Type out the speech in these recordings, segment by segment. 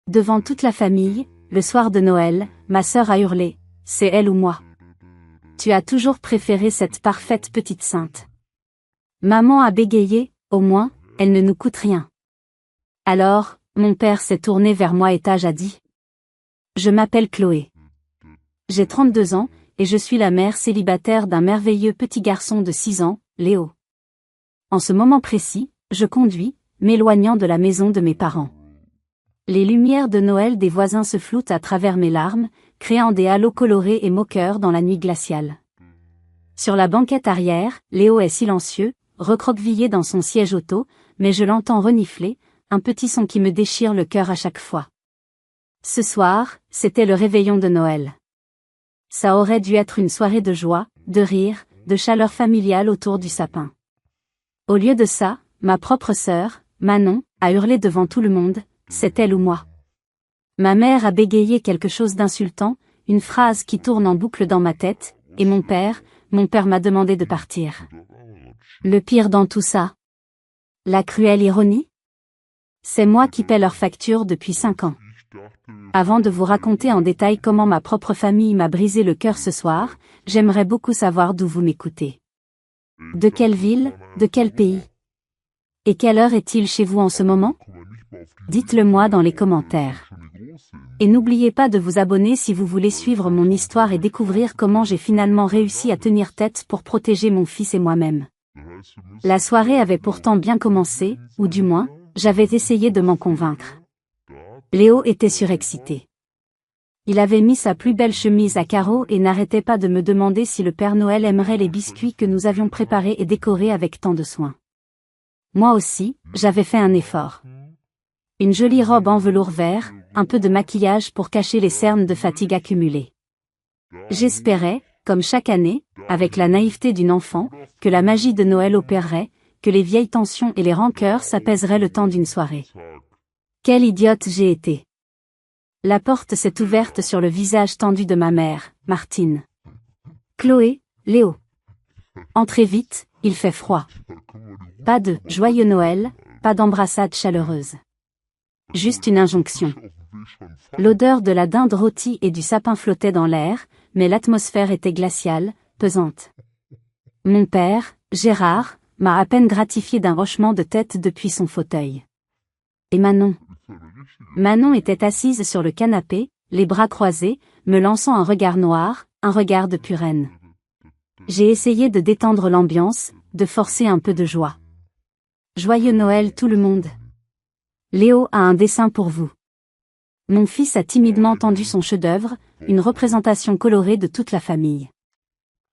Devant toute la famille, le soir de Noël, ma sœur a hurlé, « C'est elle ou moi. Tu as toujours préféré cette parfaite petite sainte. » Maman a bégayé, « Au moins, elle ne nous coûte rien. » Alors, mon père s'est tourné vers moi et a dit, « Je m'appelle Chloé. J'ai 32 ans, et je suis la mère célibataire d'un merveilleux petit garçon de 6 ans, Léo. En ce moment précis, je conduis, m'éloignant de la maison de mes parents. Les lumières de Noël des voisins se floutent à travers mes larmes, créant des halos colorés et moqueurs dans la nuit glaciale. Sur la banquette arrière, Léo est silencieux, recroquevillé dans son siège auto, mais je l'entends renifler, un petit son qui me déchire le cœur à chaque fois. Ce soir, c'était le réveillon de Noël. Ça aurait dû être une soirée de joie, de rire, de chaleur familiale autour du sapin. Au lieu de ça, ma propre sœur, Manon, a hurlé devant tout le monde, « C'est elle ou moi. » Ma mère a bégayé quelque chose d'insultant, une phrase qui tourne en boucle dans ma tête, et mon père m'a demandé de partir. Le pire dans tout ça, la cruelle ironie, c'est moi qui paie leurs factures depuis 5 ans. Avant de vous raconter en détail comment ma propre famille m'a brisé le cœur ce soir, j'aimerais beaucoup savoir d'où vous m'écoutez. De quelle ville, de quel pays? Et quelle heure est-il chez vous en ce moment? Dites-le moi dans les commentaires. Et n'oubliez pas de vous abonner si vous voulez suivre mon histoire et découvrir comment j'ai finalement réussi à tenir tête pour protéger mon fils et moi-même. La soirée avait pourtant bien commencé, ou du moins, j'avais essayé de m'en convaincre. Léo était surexcité. Il avait mis sa plus belle chemise à carreaux et n'arrêtait pas de me demander si le Père Noël aimerait les biscuits que nous avions préparés et décorés avec tant de soin. Moi aussi, j'avais fait un effort. Une jolie robe en velours vert, un peu de maquillage pour cacher les cernes de fatigue accumulées. J'espérais, comme chaque année, avec la naïveté d'une enfant, que la magie de Noël opérerait, que les vieilles tensions et les rancœurs s'apaiseraient le temps d'une soirée. Quelle idiote j'ai été. La porte s'est ouverte sur le visage tendu de ma mère, Martine. Chloé, Léo. Entrez vite, il fait froid. Pas de « Joyeux Noël », pas d'embrassade chaleureuse. Juste une injonction. L'odeur de la dinde rôtie et du sapin flottait dans l'air, mais l'atmosphère était glaciale, pesante. Mon père, Gérard, m'a à peine gratifié d'un hochement de tête depuis son fauteuil. Et Manon? Manon était assise sur le canapé, les bras croisés, me lançant un regard noir, un regard de pure haine. J'ai essayé de détendre l'ambiance, de forcer un peu de joie. Joyeux Noël tout le monde. Léo a un dessin pour vous. Mon fils a timidement tendu son chef-d'œuvre, une représentation colorée de toute la famille.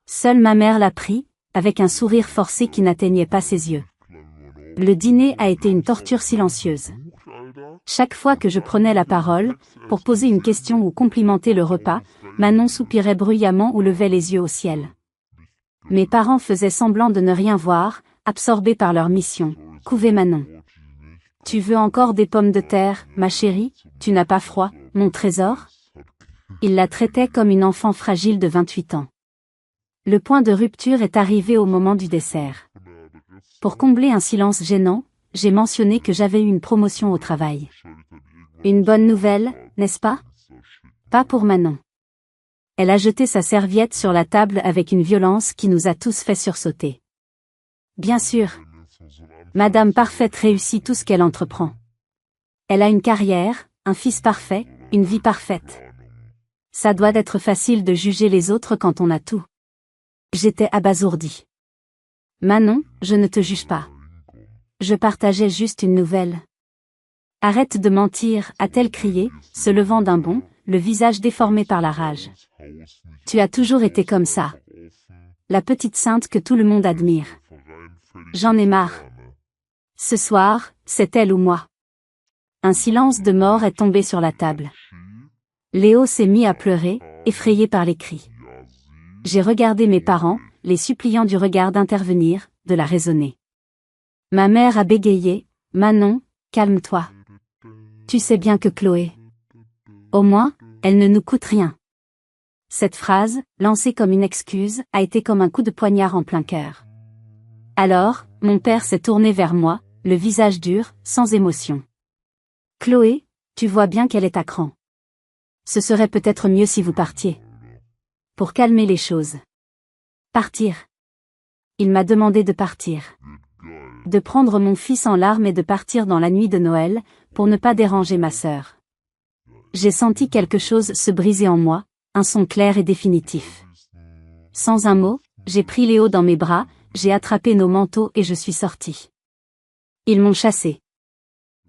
Seule ma mère l'a pris, avec un sourire forcé qui n'atteignait pas ses yeux. Le dîner a été une torture silencieuse. Chaque fois que je prenais la parole, pour poser une question ou complimenter le repas, Manon soupirait bruyamment ou levait les yeux au ciel. Mes parents faisaient semblant de ne rien voir, absorbés par leur mission. Couvez Manon. Tu veux encore des pommes de terre, ma chérie, tu n'as pas froid, mon trésor? Il la traitait comme une enfant fragile de 28 ans. Le point de rupture est arrivé au moment du dessert. Pour combler un silence gênant, j'ai mentionné que j'avais eu une promotion au travail. Une bonne nouvelle, n'est-ce pas? Pas pour Manon. Elle a jeté sa serviette sur la table avec une violence qui nous a tous fait sursauter. Bien sûr. Madame Parfaite réussit tout ce qu'elle entreprend. Elle a une carrière, un fils parfait, une vie parfaite. Ça doit être facile de juger les autres quand on a tout. J'étais abasourdie. Manon, je ne te juge pas. Je partageais juste une nouvelle. Arrête de mentir, a-t-elle crié, se levant d'un bond, le visage déformé par la rage. Tu as toujours été comme ça. La petite sainte que tout le monde admire. J'en ai marre. Ce soir, c'est elle ou moi. Un silence de mort est tombé sur la table. Léo s'est mis à pleurer, effrayé par les cris. J'ai regardé mes parents, les suppliant du regard d'intervenir, de la raisonner. Ma mère a bégayé, « Manon, calme-toi. Tu sais bien que Chloé. Au moins, elle ne nous coûte rien. » Cette phrase, lancée comme une excuse, a été comme un coup de poignard en plein cœur. Alors, mon père s'est tourné vers moi, le visage dur, sans émotion. « Chloé, Tu vois bien qu'elle est à cran. Ce serait peut-être mieux si vous partiez. Pour calmer les choses. Partir. Il m'a demandé de partir. De prendre mon fils en larmes et de partir dans la nuit de Noël, pour ne pas déranger ma sœur. J'ai senti quelque chose se briser en moi, un son clair et définitif. Sans un mot, j'ai pris Léo dans mes bras, j'ai attrapé nos manteaux et je suis sortie. Ils m'ont chassé.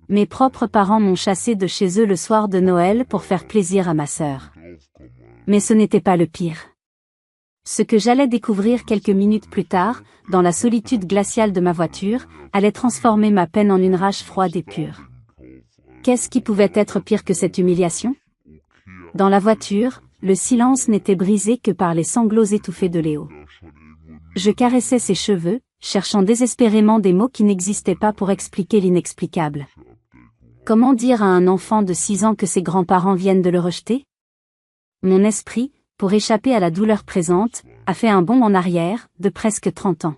Mes propres parents m'ont chassé de chez eux le soir de Noël pour faire plaisir à ma sœur. Mais ce n'était pas le pire. Ce que j'allais découvrir quelques minutes plus tard, dans la solitude glaciale de ma voiture, allait transformer ma peine en une rage froide et pure. Qu'est-ce qui pouvait être pire que cette humiliation? Dans la voiture, le silence n'était brisé que par les sanglots étouffés de Léo. Je caressais ses cheveux, cherchant désespérément des mots qui n'existaient pas pour expliquer l'inexplicable. Comment dire à un enfant de 6 ans que ses grands-parents viennent de le rejeter? Mon esprit, pour échapper à la douleur présente, a fait un bond en arrière, de presque 30 ans.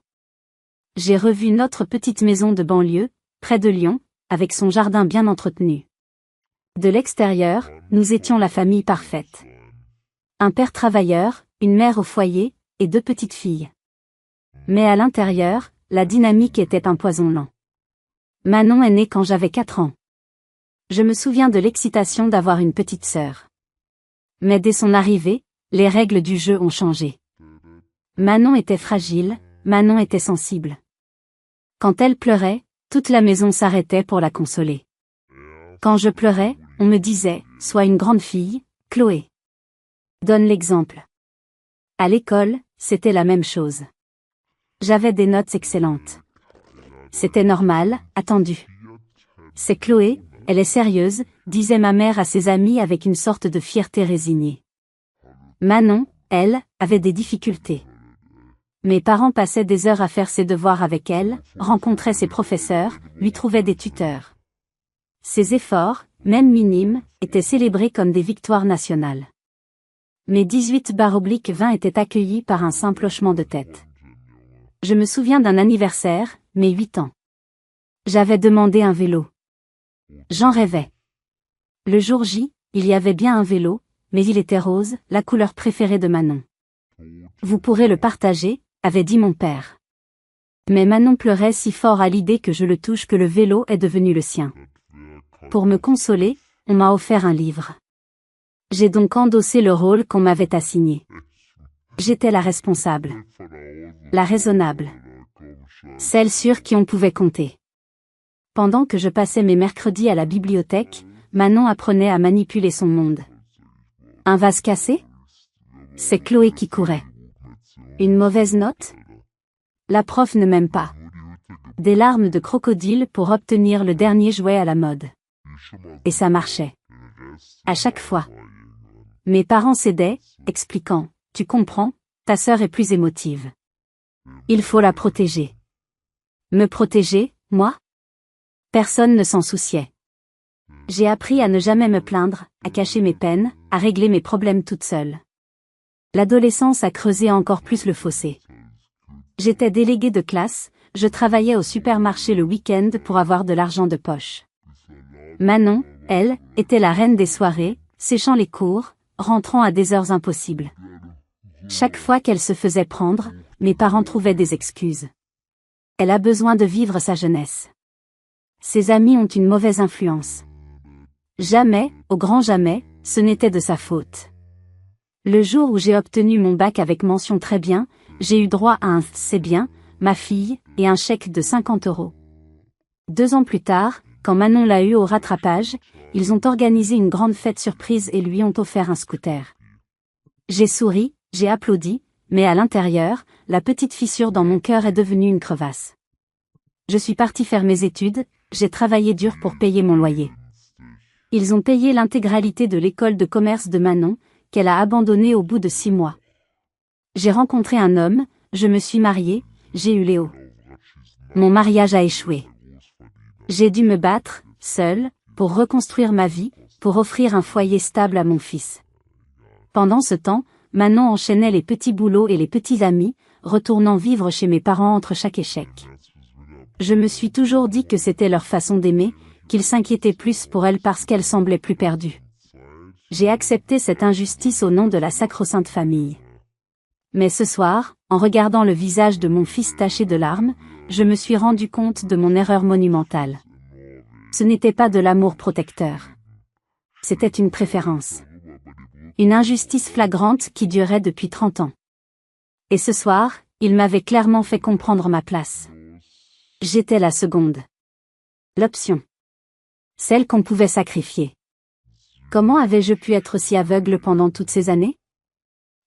J'ai revu notre petite maison de banlieue, près de Lyon, avec son jardin bien entretenu. De l'extérieur, nous étions la famille parfaite. Un père travailleur, une mère au foyer, et 2 petites filles. Mais à l'intérieur, la dynamique était un poison lent. Manon est née quand j'avais 4 ans. Je me souviens de l'excitation d'avoir une petite sœur. Mais dès son arrivée, les règles du jeu ont changé. Manon était fragile, Manon était sensible. Quand elle pleurait, toute la maison s'arrêtait pour la consoler. Quand je pleurais, on me disait, sois une grande fille, Chloé. Donne l'exemple. À l'école, c'était la même chose. J'avais des notes excellentes. C'était normal, attendu. C'est Chloé, elle est sérieuse, disait ma mère à ses amis avec une sorte de fierté résignée. Manon, elle, avait des difficultés. Mes parents passaient des heures à faire ses devoirs avec elle, rencontraient ses professeurs, lui trouvaient des tuteurs. Ses efforts, même minimes, étaient célébrés comme des victoires nationales. Mes 18/20 étaient accueillis par un simple hochement de tête. Je me souviens d'un anniversaire, mes 8 ans. J'avais demandé un vélo. J'en rêvais. Le jour J, il y avait bien un vélo, mais il était rose, la couleur préférée de Manon. Vous pourrez le partager, avait dit mon père. Mais Manon pleurait si fort à l'idée que je le touche que le vélo est devenu le sien. Pour me consoler, on m'a offert un livre. J'ai donc endossé le rôle qu'on m'avait assigné. J'étais la responsable. La raisonnable. Celle sur qui on pouvait compter. Pendant que je passais mes mercredis à la bibliothèque, Manon apprenait à manipuler son monde. Un vase cassé? C'est Chloé qui courait. Une mauvaise note? La prof ne m'aime pas. Des larmes de crocodile pour obtenir le dernier jouet à la mode. Et ça marchait. À chaque fois. Mes parents cédaient, expliquant, tu comprends, ta sœur est plus émotive. Il faut la protéger. Me protéger, moi? Personne ne s'en souciait. J'ai appris à ne jamais me plaindre, à cacher mes peines, à régler mes problèmes toute seule. L'adolescence a creusé encore plus le fossé. J'étais déléguée de classe, je travaillais au supermarché le week-end pour avoir de l'argent de poche. Manon, elle, était la reine des soirées, séchant les cours, rentrant à des heures impossibles. Chaque fois qu'elle se faisait prendre, mes parents trouvaient des excuses. Elle a besoin de vivre sa jeunesse. Ses amis ont une mauvaise influence. Jamais, au grand jamais, ce n'était de sa faute. Le jour où j'ai obtenu mon bac avec mention très bien, j'ai eu droit à un « c'est bien », ma fille, et un chèque de 50 €. 2 ans plus tard, quand Manon l'a eu au rattrapage, ils ont organisé une grande fête surprise et lui ont offert un scooter. J'ai souri, j'ai applaudi, mais à l'intérieur, la petite fissure dans mon cœur est devenue une crevasse. Je suis partie faire mes études, j'ai travaillé dur pour payer mon loyer. Ils ont payé l'intégralité de l'école de commerce de Manon, qu'elle a abandonnée au bout de 6 mois. J'ai rencontré un homme, je me suis mariée, j'ai eu Léo. Mon mariage a échoué. J'ai dû me battre, seule, pour reconstruire ma vie, pour offrir un foyer stable à mon fils. Pendant ce temps, Manon enchaînait les petits boulots et les petits amis, retournant vivre chez mes parents entre chaque échec. Je me suis toujours dit que c'était leur façon d'aimer, qu'il s'inquiétait plus pour elle parce qu'elle semblait plus perdue. J'ai accepté cette injustice au nom de la sacro-sainte famille. Mais ce soir, en regardant le visage de mon fils taché de larmes, je me suis rendu compte de mon erreur monumentale. Ce n'était pas de l'amour protecteur. C'était une préférence. Une injustice flagrante qui durait depuis 30 ans. Et ce soir, il m'avait clairement fait comprendre ma place. J'étais la seconde. L'option. Celle qu'on pouvait sacrifier. Comment avais-je pu être si aveugle pendant toutes ces années?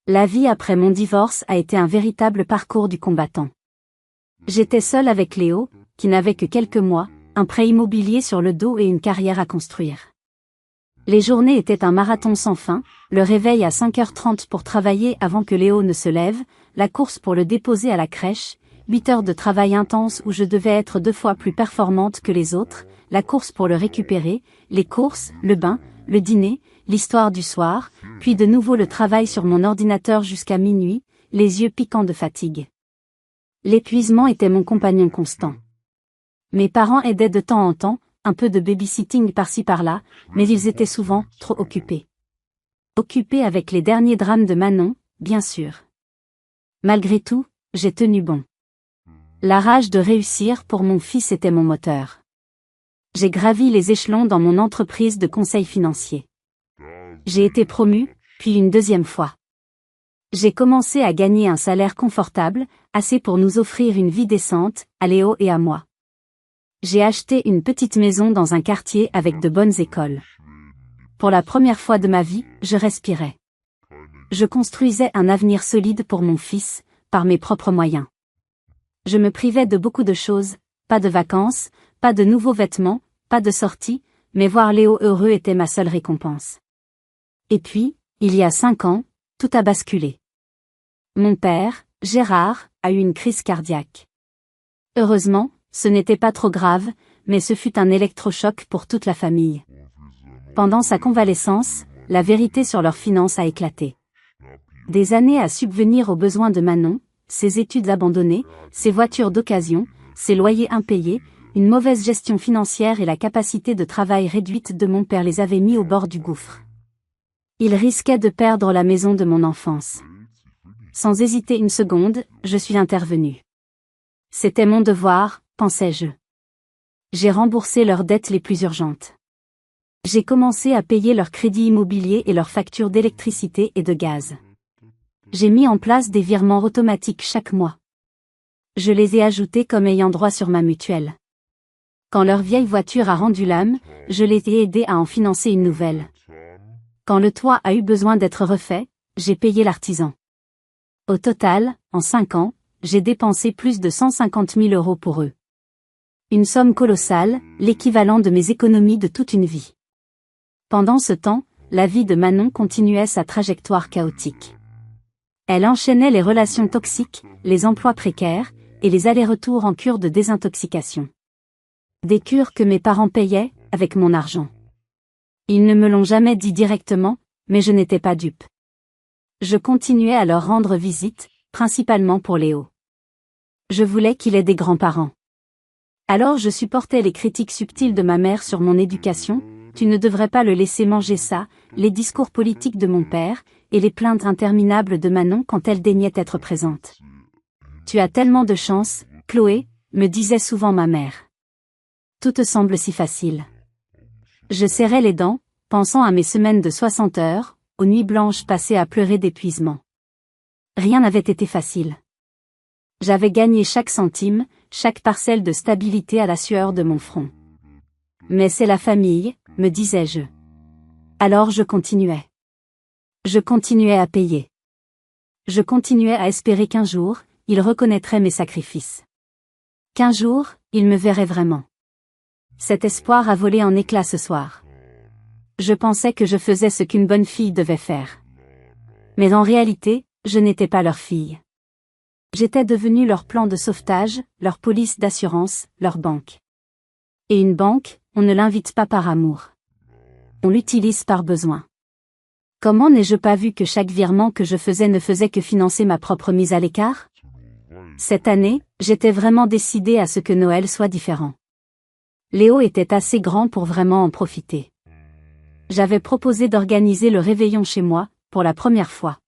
La vie après mon divorce a été un véritable parcours du combattant. J'étais seule avec Léo, qui n'avait que quelques mois, un prêt immobilier sur le dos et une carrière à construire. Les journées étaient un marathon sans fin, le réveil à 5h30 pour travailler avant que Léo ne se lève, la course pour le déposer à la crèche, 8 heures de travail intense où je devais être 2 fois plus performante que les autres, la course pour le récupérer, les courses, le bain, le dîner, l'histoire du soir, puis de nouveau le travail sur mon ordinateur jusqu'à minuit, les yeux piquants de fatigue. L'épuisement était mon compagnon constant. Mes parents aidaient de temps en temps, un peu de babysitting par-ci par-là, mais ils étaient souvent trop occupés. Occupés avec les derniers drames de Manon, bien sûr. Malgré tout, j'ai tenu bon. La rage de réussir pour mon fils était mon moteur. J'ai gravi les échelons dans mon entreprise de conseil financier. J'ai été promue, puis une deuxième fois. J'ai commencé à gagner un salaire confortable, assez pour nous offrir une vie décente, à Léo et à moi. J'ai acheté une petite maison dans un quartier avec de bonnes écoles. Pour la première fois de ma vie, je respirais. Je construisais un avenir solide pour mon fils, par mes propres moyens. Je me privais de beaucoup de choses, pas de vacances, pas de nouveaux vêtements, pas de sorties, mais voir Léo heureux était ma seule récompense. Et puis, il y a 5 ans, tout a basculé. Mon père, Gérard, a eu une crise cardiaque. Heureusement, ce n'était pas trop grave, mais ce fut un électrochoc pour toute la famille. Pendant sa convalescence, la vérité sur leurs finances a éclaté. Des années à subvenir aux besoins de Manon, ses études abandonnées, ses voitures d'occasion, ses loyers impayés, une mauvaise gestion financière et la capacité de travail réduite de mon père les avaient mis au bord du gouffre. Il risquait de perdre la maison de mon enfance. Sans hésiter une seconde, je suis intervenue. C'était mon devoir, pensais-je. J'ai remboursé leurs dettes les plus urgentes. J'ai commencé à payer leurs crédits immobiliers et leurs factures d'électricité et de gaz. J'ai mis en place des virements automatiques chaque mois. Je les ai ajoutés comme ayant droit sur ma mutuelle. Quand leur vieille voiture a rendu l'âme, je les ai aidés à en financer une nouvelle. Quand le toit a eu besoin d'être refait, j'ai payé l'artisan. Au total, en 5 ans, j'ai dépensé plus de 150 000 € pour eux. Une somme colossale, l'équivalent de mes économies de toute une vie. Pendant ce temps, la vie de Manon continuait sa trajectoire chaotique. Elle enchaînait les relations toxiques, les emplois précaires, et les allers-retours en cure de désintoxication. Des cures que mes parents payaient, avec mon argent. Ils ne me l'ont jamais dit directement, mais je n'étais pas dupe. Je continuais à leur rendre visite, principalement pour Léo. Je voulais qu'il ait des grands-parents. Alors je supportais les critiques subtiles de ma mère sur mon éducation, tu ne devrais pas le laisser manger ça, les discours politiques de mon père, et les plaintes interminables de Manon quand elle daignait être présente. Tu as tellement de chance, Chloé, me disait souvent ma mère. Tout te semble si facile. Je serrais les dents, pensant à mes semaines de 60 heures, aux nuits blanches passées à pleurer d'épuisement. Rien n'avait été facile. J'avais gagné chaque centime, chaque parcelle de stabilité à la sueur de mon front. Mais c'est la famille, me disais-je. Alors je continuais. Je continuais à payer. Je continuais à espérer qu'un jour, il reconnaîtrait mes sacrifices. Qu'un jour, il me verrait vraiment. Cet espoir a volé en éclats ce soir. Je pensais que je faisais ce qu'une bonne fille devait faire. Mais en réalité, je n'étais pas leur fille. J'étais devenue leur plan de sauvetage, leur police d'assurance, leur banque. Et une banque, on ne l'invite pas par amour. On l'utilise par besoin. Comment n'ai-je pas vu que chaque virement que je faisais ne faisait que financer ma propre mise à l'écart? Cette année, j'étais vraiment décidée à ce que Noël soit différent. Léo était assez grand pour vraiment en profiter. J'avais proposé d'organiser le réveillon chez moi, pour la première fois.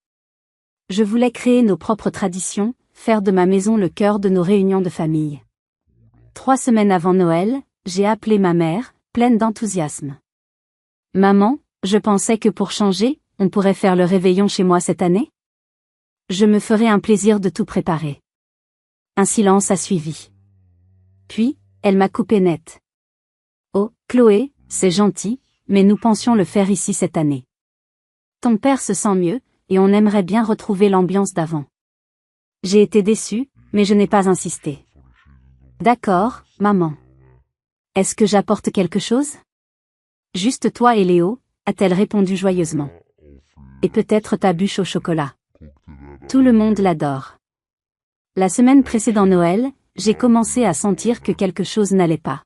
Je voulais créer nos propres traditions, faire de ma maison le cœur de nos réunions de famille. 3 semaines avant Noël, j'ai appelé ma mère, pleine d'enthousiasme. Maman, je pensais que pour changer, on pourrait faire le réveillon chez moi cette année? Je me ferais un plaisir de tout préparer. Un silence a suivi. Puis, elle m'a coupé net. Oh, Chloé, c'est gentil, mais nous pensions le faire ici cette année. Ton père se sent mieux, et on aimerait bien retrouver l'ambiance d'avant. J'ai été déçue, mais je n'ai pas insisté. D'accord, maman. Est-ce que j'apporte quelque chose? Juste toi et Léo, a-t-elle répondu joyeusement. Et peut-être ta bûche au chocolat. Tout le monde l'adore. La semaine précédant Noël, j'ai commencé à sentir que quelque chose n'allait pas.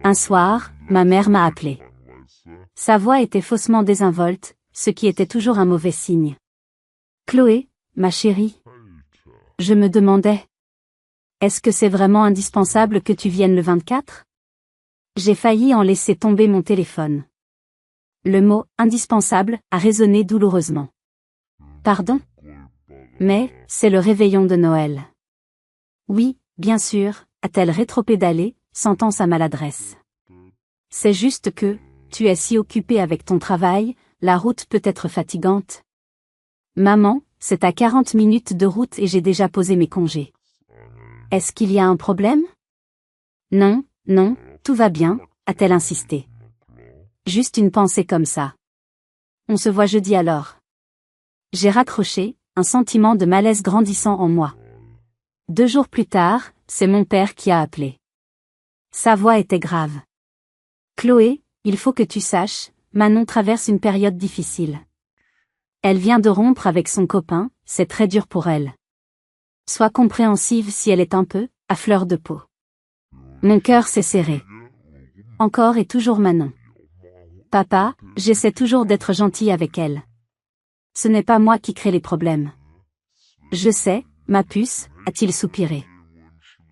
Un soir, ma mère m'a appelé. Sa voix était faussement désinvolte, ce qui était toujours un mauvais signe. Chloé, ma chérie. Je me demandais. Est-ce que c'est vraiment indispensable que tu viennes le 24? J'ai failli en laisser tomber mon téléphone. Le mot « indispensable » a résonné douloureusement. Pardon? Mais, c'est le réveillon de Noël. Oui, bien sûr, a-t-elle rétropédalé, sentant sa maladresse. C'est juste que, tu es si occupée avec ton travail, la route peut être fatigante. Maman, c'est à 40 minutes de route et j'ai déjà posé mes congés. Est-ce qu'il y a un problème? Non, non, tout va bien, a-t-elle insisté. Juste une pensée comme ça. On se voit jeudi alors. J'ai raccroché, un sentiment de malaise grandissant en moi. 2 jours plus tard, c'est mon père qui a appelé. Sa voix était grave. Chloé, il faut que tu saches, Manon traverse une période difficile. Elle vient de rompre avec son copain, c'est très dur pour elle. Sois compréhensive si elle est un peu, à fleur de peau. Mon cœur s'est serré. Encore et toujours Manon. Papa, j'essaie toujours d'être gentille avec elle. Ce n'est pas moi qui crée les problèmes. Je sais, ma puce, a-t-il soupiré.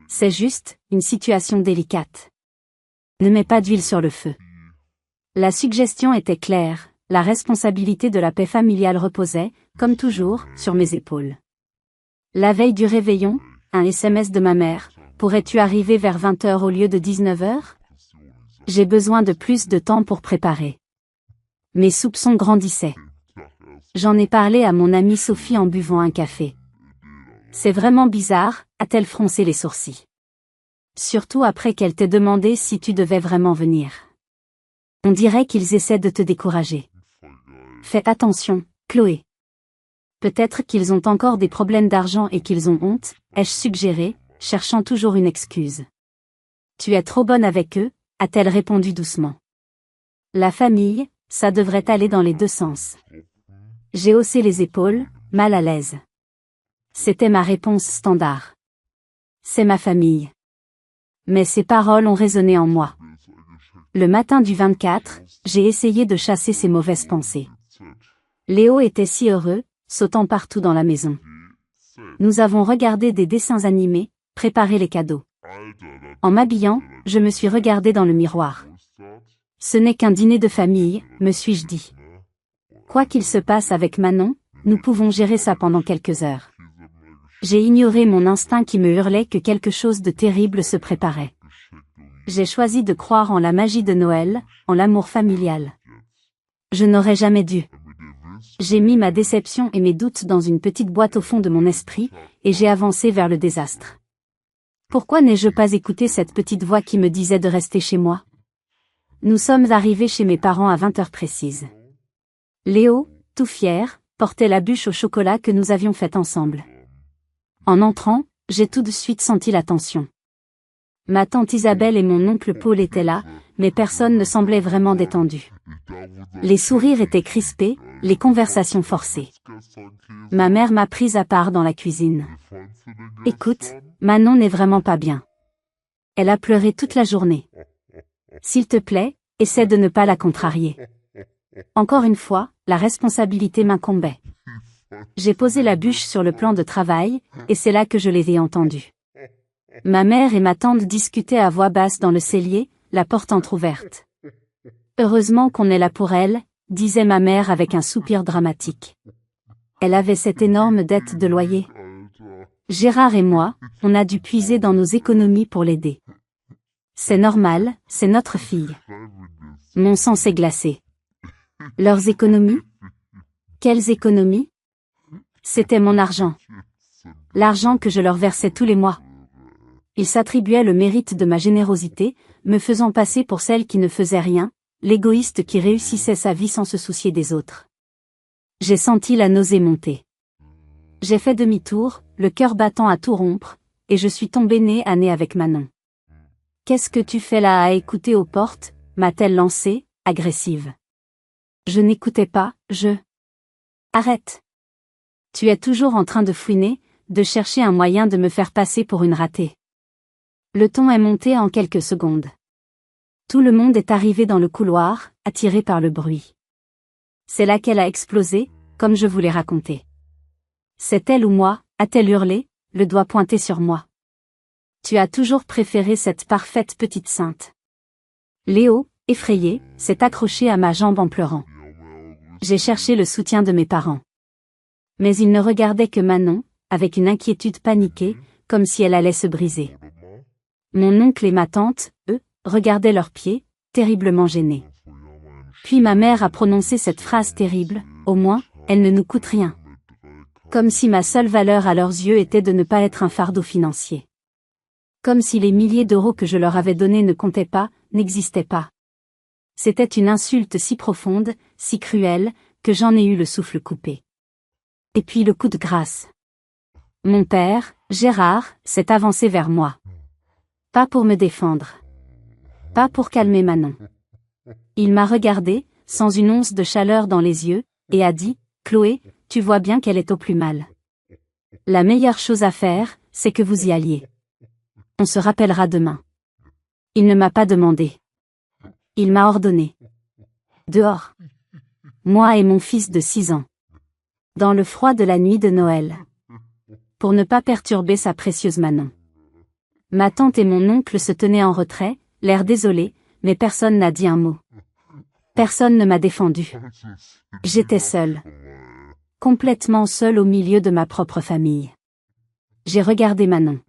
C'est juste, une situation délicate. Ne mets pas d'huile sur le feu. La suggestion était claire, la responsabilité de la paix familiale reposait, comme toujours, sur mes épaules. La veille du réveillon, un SMS de ma mère, pourrais-tu arriver vers 20h au lieu de 19h? J'ai besoin de plus de temps pour préparer. Mes soupçons grandissaient. J'en ai parlé à mon amie Sophie en buvant un café. C'est vraiment bizarre, a-t-elle froncé les sourcils. Surtout après qu'elle t'ait demandé si tu devais vraiment venir. On dirait qu'ils essaient de te décourager. Fais attention, Chloé. Peut-être qu'ils ont encore des problèmes d'argent et qu'ils ont honte, ai-je suggéré, cherchant toujours une excuse. Tu es trop bonne avec eux, a-t-elle répondu doucement. La famille, ça devrait aller dans les 2 sens. J'ai haussé les épaules, mal à l'aise. C'était ma réponse standard. C'est ma famille. Mais ces paroles ont résonné en moi. Le matin du 24, j'ai essayé de chasser ces mauvaises pensées. Léo était si heureux, sautant partout dans la maison. Nous avons regardé des dessins animés, préparé les cadeaux. En m'habillant, je me suis regardée dans le miroir. Ce n'est qu'un dîner de famille, me suis-je dit. Quoi qu'il se passe avec Manon, nous pouvons gérer ça pendant quelques heures. J'ai ignoré mon instinct qui me hurlait que quelque chose de terrible se préparait. J'ai choisi de croire en la magie de Noël, en l'amour familial. Je n'aurais jamais dû. J'ai mis ma déception et mes doutes dans une petite boîte au fond de mon esprit, et j'ai avancé vers le désastre. Pourquoi n'ai-je pas écouté cette petite voix qui me disait de rester chez moi? Nous sommes arrivés chez mes parents à 20h précises. Léo, tout fier, portait la bûche au chocolat que nous avions faite ensemble. En entrant, j'ai tout de suite senti la tension. Ma tante Isabelle et mon oncle Paul étaient là, mais personne ne semblait vraiment détendu. Les sourires étaient crispés, les conversations forcées. Ma mère m'a prise à part dans la cuisine. Écoute, Manon n'est vraiment pas bien. Elle a pleuré toute la journée. S'il te plaît, essaie de ne pas la contrarier. Encore une fois, la responsabilité m'incombait. J'ai posé la bûche sur le plan de travail, et c'est là que je les ai entendus. Ma mère et ma tante discutaient à voix basse dans le cellier, la porte entr'ouverte. Heureusement qu'on est là pour elle, disait ma mère avec un soupir dramatique. Elle avait cette énorme dette de loyer. Gérard et moi, on a dû puiser dans nos économies pour l'aider. C'est normal, c'est notre fille. Mon sang s'est glacé. Leurs économies? Quelles économies? C'était mon argent. L'argent que je leur versais tous les mois. Ils s'attribuaient le mérite de ma générosité, me faisant passer pour celle qui ne faisait rien, l'égoïste qui réussissait sa vie sans se soucier des autres. J'ai senti la nausée monter. J'ai fait demi-tour, le cœur battant à tout rompre, et je suis tombée nez à nez avec Manon. « Qu'est-ce que tu fais là à écouter aux portes ?» m'a-t-elle lancée, agressive. Je n'écoutais pas, Arrête. Tu es toujours en train de fouiner, de chercher un moyen de me faire passer pour une ratée. Le ton est monté en quelques secondes. Tout le monde est arrivé dans le couloir, attiré par le bruit. C'est là qu'elle a explosé, comme je vous l'ai raconté. C'est elle ou moi, a-t-elle hurlé, le doigt pointé sur moi. Tu as toujours préféré cette parfaite petite sainte. Léo, effrayé, s'est accroché à ma jambe en pleurant. J'ai cherché le soutien de mes parents. Mais ils ne regardaient que Manon, avec une inquiétude paniquée, comme si elle allait se briser. Mon oncle et ma tante, eux, regardaient leurs pieds, terriblement gênés. Puis ma mère a prononcé cette phrase terrible, au moins, elle ne nous coûte rien. Comme si ma seule valeur à leurs yeux était de ne pas être un fardeau financier. Comme si les milliers d'euros que je leur avais donnés ne comptaient pas, n'existaient pas. C'était une insulte si profonde, si cruelle, que j'en ai eu le souffle coupé. Et puis le coup de grâce. Mon père, Gérard, s'est avancé vers moi. Pas pour me défendre. Pas pour calmer Manon. Il m'a regardé, sans une once de chaleur dans les yeux, et a dit, « Chloé, tu vois bien qu'elle est au plus mal. La meilleure chose à faire, c'est que vous y alliez. On se rappellera demain. » Il ne m'a pas demandé. Il m'a ordonné. Dehors. Moi et mon fils de 6 ans. Dans le froid de la nuit de Noël. Pour ne pas perturber sa précieuse Manon. Ma tante et mon oncle se tenaient en retrait, l'air désolé, mais personne n'a dit un mot. Personne ne m'a défendu. J'étais seule. Complètement seule au milieu de ma propre famille. J'ai regardé Manon.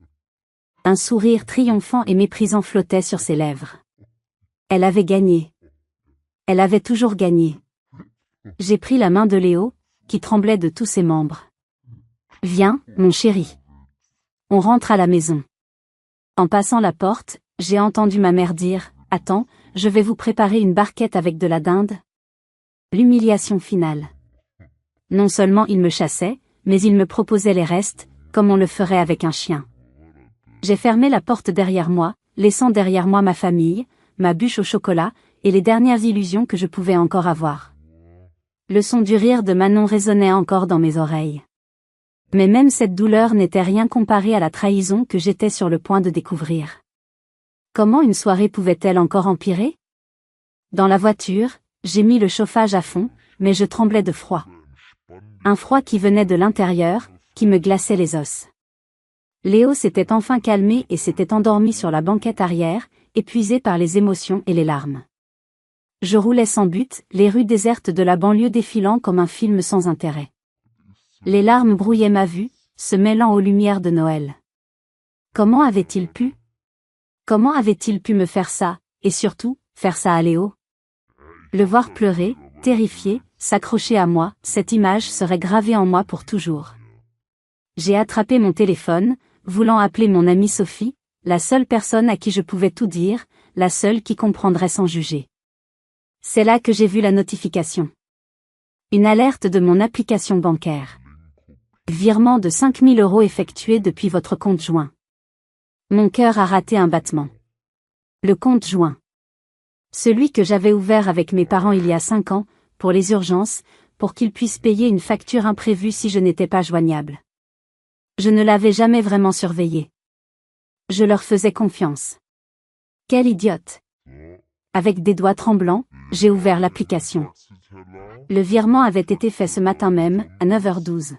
Un sourire triomphant et méprisant flottait sur ses lèvres. Elle avait gagné. Elle avait toujours gagné. J'ai pris la main de Léo, qui tremblait de tous ses membres. « Viens, mon chéri. On rentre à la maison. » En passant la porte, j'ai entendu ma mère dire, « Attends, je vais vous préparer une barquette avec de la dinde. » L'humiliation finale. Non seulement il me chassait, mais il me proposait les restes, comme on le ferait avec un chien. J'ai fermé la porte derrière moi, laissant derrière moi ma famille, ma bûche au chocolat, et les dernières illusions que je pouvais encore avoir. Le son du rire de Manon résonnait encore dans mes oreilles. Mais même cette douleur n'était rien comparée à la trahison que j'étais sur le point de découvrir. Comment une soirée pouvait-elle encore empirer? Dans la voiture, j'ai mis le chauffage à fond, mais je tremblais de froid. Un froid qui venait de l'intérieur, qui me glaçait les os. Léo s'était enfin calmé et s'était endormi sur la banquette arrière, épuisé par les émotions et les larmes. Je roulais sans but, les rues désertes de la banlieue défilant comme un film sans intérêt. Les larmes brouillaient ma vue, se mêlant aux lumières de Noël. Comment avait-il pu? Comment avait-il pu me faire ça, et surtout, faire ça à Léo? Le voir pleurer, terrifié, s'accrocher à moi, cette image serait gravée en moi pour toujours. J'ai attrapé mon téléphone, voulant appeler mon amie Sophie, la seule personne à qui je pouvais tout dire, la seule qui comprendrait sans juger. C'est là que j'ai vu la notification. Une alerte de mon application bancaire. Virement de 5 000 € effectué depuis votre compte joint. Mon cœur a raté un battement. Le compte joint. Celui que j'avais ouvert avec mes parents il y a 5 ans, pour les urgences, pour qu'ils puissent payer une facture imprévue si je n'étais pas joignable. Je ne l'avais jamais vraiment surveillé. Je leur faisais confiance. Quelle idiote! Avec des doigts tremblants, j'ai ouvert l'application. Le virement avait été fait ce matin même, à 9h12.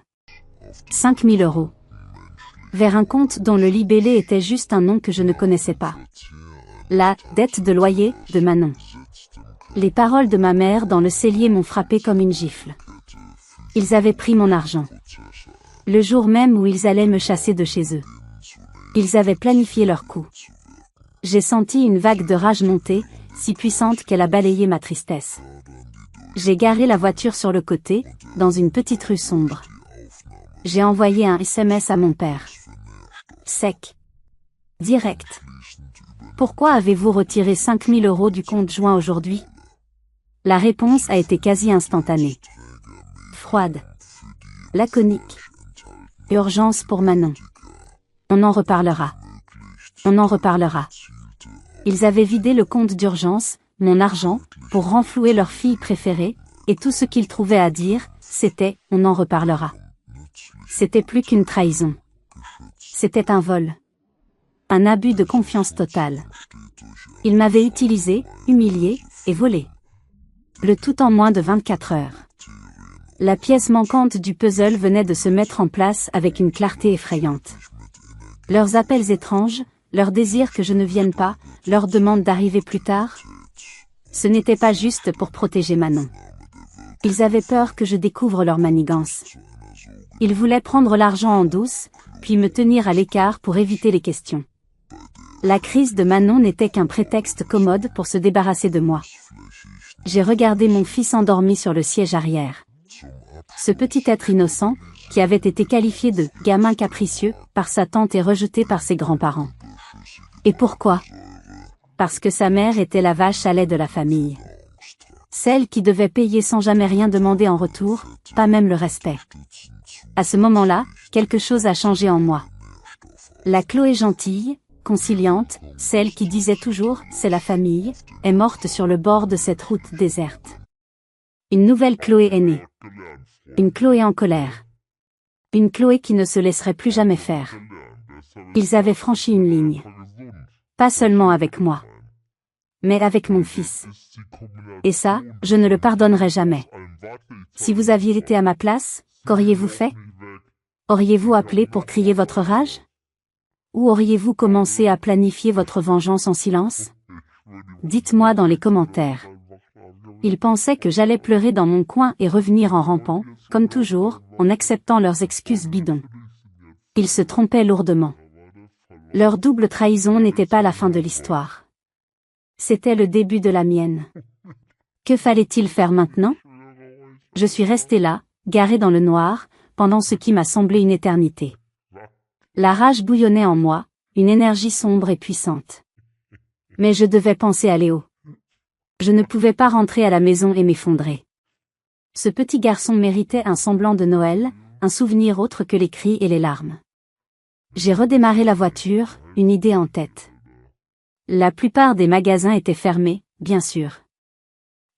5 000 €. Vers un compte dont le libellé était juste un nom que je ne connaissais pas. La dette de loyer de Manon. Les paroles de ma mère dans le cellier m'ont frappé comme une gifle. Ils avaient pris mon argent. Le jour même où ils allaient me chasser de chez eux. Ils avaient planifié leur coup. J'ai senti une vague de rage monter, si puissante qu'elle a balayé ma tristesse. J'ai garé la voiture sur le côté, dans une petite rue sombre. J'ai envoyé un SMS à mon père. Sec. Direct. Pourquoi avez-vous retiré 5000 € du compte joint aujourd'hui? La réponse a été quasi instantanée. Froide. Laconique. Urgence pour Manon. On en reparlera. On en reparlera. Ils avaient vidé le compte d'urgence, mon argent, pour renflouer leur fille préférée, et tout ce qu'ils trouvaient à dire, c'était « on en reparlera ». C'était plus qu'une trahison. C'était un vol. Un abus de confiance totale. Ils m'avaient utilisé, humilié, et volé. Le tout en moins de 24 heures. La pièce manquante du puzzle venait de se mettre en place avec une clarté effrayante. Leurs appels étranges, leur désir que je ne vienne pas, leur demande d'arriver plus tard. Ce n'était pas juste pour protéger Manon. Ils avaient peur que je découvre leur manigance. Ils voulaient prendre l'argent en douce, puis me tenir à l'écart pour éviter les questions. La crise de Manon n'était qu'un prétexte commode pour se débarrasser de moi. J'ai regardé mon fils endormi sur le siège arrière. Ce petit être innocent, qui avait été qualifié de « gamin capricieux » par sa tante et rejeté par ses grands-parents. Et pourquoi? Parce que sa mère était la vache à lait de la famille. Celle qui devait payer sans jamais rien demander en retour, pas même le respect. À ce moment-là, quelque chose a changé en moi. La Chloé gentille, conciliante, celle qui disait toujours « c'est la famille », est morte sur le bord de cette route déserte. Une nouvelle Chloé est née. Une Chloé en colère. Une Chloé qui ne se laisserait plus jamais faire. Ils avaient franchi une ligne. Pas seulement avec moi, mais avec mon fils. Et ça, je ne le pardonnerai jamais. Si vous aviez été à ma place, qu'auriez-vous fait? Auriez-vous appelé pour crier votre rage? Ou auriez-vous commencé à planifier votre vengeance en silence? Dites-moi dans les commentaires. Ils pensaient que j'allais pleurer dans mon coin et revenir en rampant, comme toujours, en acceptant leurs excuses bidons. Ils se trompaient lourdement. Leur double trahison n'était pas la fin de l'histoire. C'était le début de la mienne. Que fallait-il faire maintenant? Je suis resté là, garé dans le noir, pendant ce qui m'a semblé une éternité. La rage bouillonnait en moi, une énergie sombre et puissante. Mais je devais penser à Léo. Je ne pouvais pas rentrer à la maison et m'effondrer. Ce petit garçon méritait un semblant de Noël, un souvenir autre que les cris et les larmes. J'ai redémarré la voiture, une idée en tête. La plupart des magasins étaient fermés, bien sûr.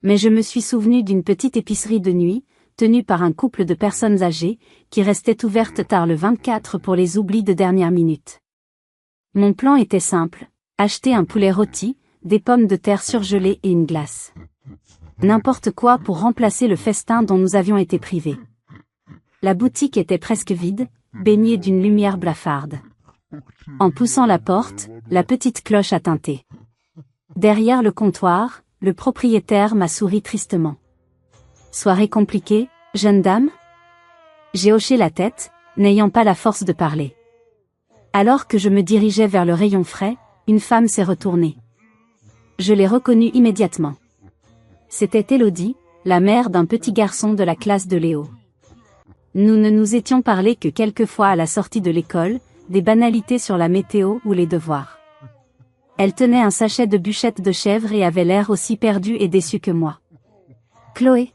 Mais je me suis souvenu d'une petite épicerie de nuit, tenue par un couple de personnes âgées, qui restait ouverte tard le 24 pour les oublis de dernière minute. Mon plan était simple, acheter un poulet rôti, des pommes de terre surgelées et une glace. N'importe quoi pour remplacer le festin dont nous avions été privés. La boutique était presque vide, baignée d'une lumière blafarde. En poussant la porte, la petite cloche a tinté. Derrière le comptoir, le propriétaire m'a souri tristement. Soirée compliquée, jeune dame? J'ai hoché la tête, n'ayant pas la force de parler. Alors que je me dirigeais vers le rayon frais, une femme s'est retournée. Je l'ai reconnue immédiatement. C'était Élodie, la mère d'un petit garçon de la classe de Léo. Nous ne nous étions parlé que quelques fois à la sortie de l'école, des banalités sur la météo ou les devoirs. Elle tenait un sachet de bûchettes de chèvre et avait l'air aussi perdue et déçue que moi. « Chloé,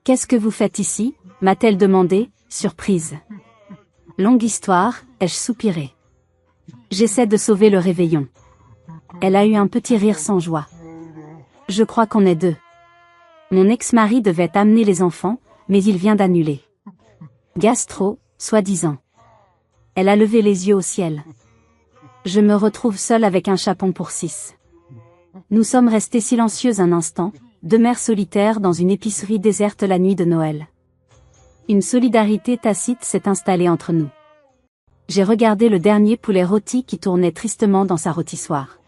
qu'est-ce que vous faites ici ?» m'a-t-elle demandé, surprise. Longue histoire, ai-je soupiré. J'essaie de sauver le réveillon. Elle a eu un petit rire sans joie. Je crois qu'on est deux. Mon ex-mari devait amener les enfants, mais il vient d'annuler. Gastro, soi-disant. Elle a levé les yeux au ciel. Je me retrouve seule avec un chapon pour 6. Nous sommes restés silencieux un instant, deux mères solitaires dans une épicerie déserte la nuit de Noël. Une solidarité tacite s'est installée entre nous. J'ai regardé le dernier poulet rôti qui tournait tristement dans sa rôtissoire.